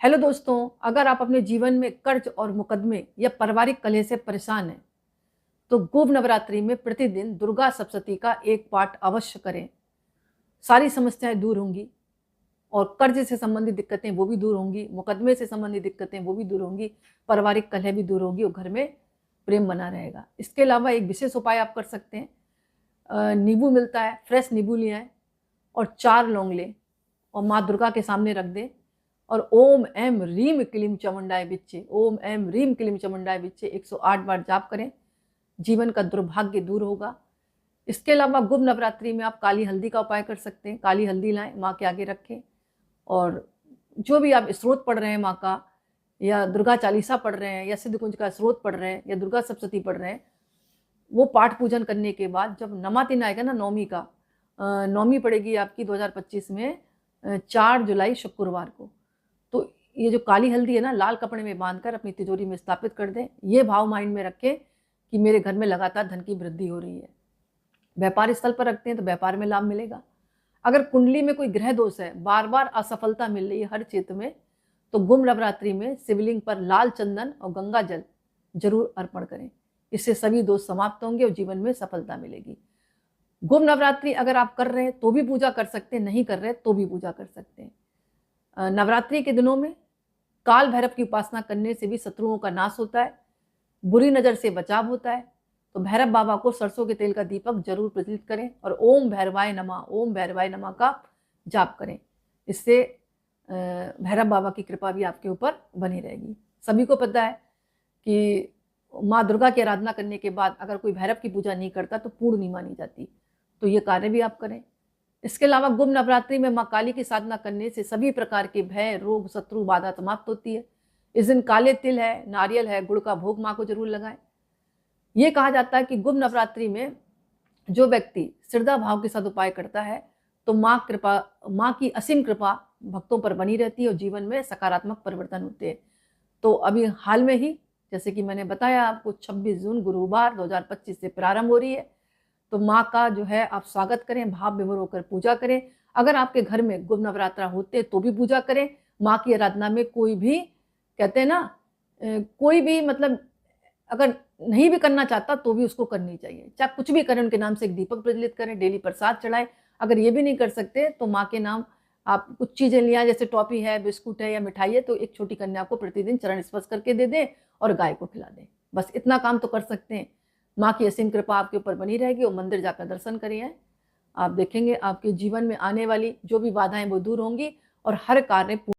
Hello दोस्तों, अगर आप अपने जीवन में कर्ज और मुकदमे या पारिवारिक कलह से परेशान हैं, तो गुप्त नवरात्रि में प्रतिदिन दुर्गा सप्तशती का एक पाठ अवश्य करें। सारी समस्याएं दूर होंगी और कर्ज से संबंधित दिक्कतें वो भी दूर होंगी, मुकदमे से संबंधित दिक्कतें वो भी दूर होंगी, पारिवारिक कलह भी दूर होगी और घर में प्रेम बना रहेगा। इसके अलावा एक विशेष उपाय आप कर सकते हैं। नींबू मिलता है, फ्रेश नींबू ले आएं और 4 लौंग लें और माँ दुर्गा के सामने रख दें और ओम ऐम रीम क्लीम चामुंडाय बिच्चे, ओम ऐम रीम क्लीम चामुंडाय बिच्चे 108 बार जाप करें। जीवन का दुर्भाग्य दूर होगा। इसके अलावा गुप्त नवरात्रि में आप काली हल्दी का उपाय कर सकते हैं। काली हल्दी लाएं, माँ के आगे रखें और जो भी आप स्रोत पढ़ रहे हैं माँ का, या दुर्गा चालीसा पढ़ रहे हैं, या सिद्ध कुंज का स्रोत पढ़ रहे हैं, या दुर्गा सप्तशती पढ़ रहे हैं, वो पाठ पूजन करने के बाद जब नमा दिन आएगा ना, नौमी का, नौमी पड़ेगी आपकी 2025 में 4 जुलाई शुक्रवार को, तो ये जो काली हल्दी है ना, लाल कपड़े में बांधकर अपनी तिजोरी में स्थापित कर दें। ये भाव माइंड में रखें कि मेरे घर में लगातार धन की वृद्धि हो रही है। व्यापार स्थल पर रखते हैं तो व्यापार में लाभ मिलेगा। अगर कुंडली में कोई ग्रह दोष है, बार बार असफलता मिल रही है हर क्षेत्र में, तो गुप्त नवरात्रि में शिवलिंग पर लाल चंदन और गंगा जल जरूर अर्पण करें। इससे सभी दोष समाप्त होंगे और जीवन में सफलता मिलेगी। गुप्त नवरात्रि अगर आप कर रहे हैं तो भी पूजा कर सकते हैं, नहीं कर रहे तो भी पूजा कर सकते हैं। नवरात्रि के दिनों में काल भैरव की उपासना करने से भी शत्रुओं का नाश होता है, बुरी नजर से बचाव होता है। तो भैरव बाबा को सरसों के तेल का दीपक जरूर प्रज्वलित करें और ओम भैरवाय नमः, ओम भैरवाय नमः का जाप करें। इससे भैरव बाबा की कृपा भी आपके ऊपर बनी रहेगी। सभी को पता है कि माँ दुर्गा की आराधना करने के बाद अगर कोई भैरव की पूजा नहीं करता तो पूर्ण नहीं मानी जाती। तो ये कार्य भी आप करें। इसके अलावा गुप्त नवरात्रि में माँ काली की साधना करने से सभी प्रकार के भय, रोग, शत्रु, बाधा समाप्त होती है। इस दिन काले तिल है, नारियल है, गुड़ का भोग माँ को जरूर लगाएं। ये कहा जाता है कि गुप्त नवरात्रि में जो व्यक्ति श्रद्धा भाव के साथ उपाय करता है तो माँ की असीम कृपा भक्तों पर बनी रहती है और जीवन में सकारात्मक परिवर्तन होते हैं। तो अभी हाल में ही, जैसे कि मैंने बताया आपको, 26 जून गुरुवार 2025 से प्रारंभ हो रही है। तो माँ का जो है आप स्वागत करें, भाव विभोर होकर पूजा करें। अगर आपके घर में गुप्त नवरात्रा होते तो भी पूजा करें। माँ की आराधना में कोई भी, कहते हैं ना, कोई भी मतलब अगर नहीं भी करना चाहता तो भी उसको करनी चाहिए। चाहे कुछ भी करें, उनके नाम से एक दीपक प्रज्वलित करें, डेली प्रसाद चढ़ाएं। अगर ये भी नहीं कर सकते तो माँ के नाम आप कुछ चीजें लिया, जैसे टॉफी है, बिस्कुट है या मिठाई है, तो एक छोटी कन्या को प्रतिदिन चरण स्पर्श करके दे दें और गाय को खिला दें। बस इतना काम तो कर सकते हैं। माँ की असीम कृपा आपके ऊपर बनी रहेगी और मंदिर जाकर दर्शन करिए। आप देखेंगे आपके जीवन में आने वाली जो भी बाधाएं वो दूर होंगी और हर कार्य